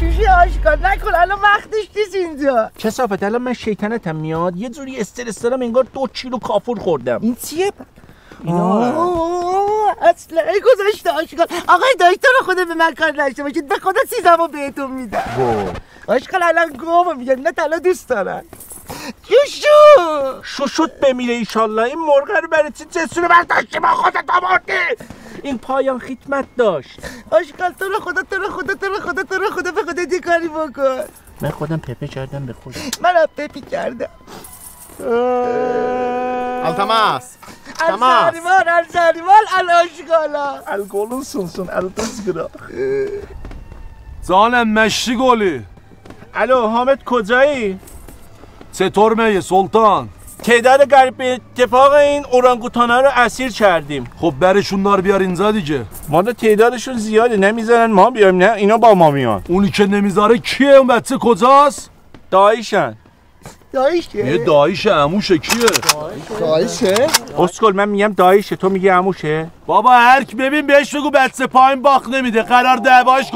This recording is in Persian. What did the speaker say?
شوشی آشکار نکن، الان وقتش نیست اینجا. کثافت الان من شیطنتم میاد یه جوری استرس دارم انگار 2 کیلو کافور خوردم. این چیه؟ اصلا ای گذاشته آشکار. آقای دکتر خدا به من کار نشته باشید، به خدا سیزمو بهتون میدم. آشکار الان گوه میگن نه طلا دوست دارن. شوشوت بمیره ایشالله. این مرغ رو برای چی جسونه برداشتی با خودت آوردی؟ این پایان خدمت داشت. آشکار تو رو خدا به خدا یه کاری بکن. من خودم پپه کردم به خودم. منم پپی کردم. التماس الزریمال الاشکالا الگولون سونسون التزگرا. زانم مشتی گلی. الو حامد کجایی؟ چطور میه سلطان؟ تعداد غریب اتفاق این اورانگوتانا رو اسیر کردیم. خب برشونار بیار اینجا دیگه. ما da تعدادشون زیاده نمیذارن ما بیایم، نه اینا با ما میان. اونی که نمیذاره کیه؟ اون بچه کجاست؟ دایشن. یه دایشه عموشه کیه؟ دایشه؟ اسکل من میگم دایشه تو میگی عموشه؟ بابا هرک ببین بهش بگو بچه پایین باخت نمیده قرار دعواش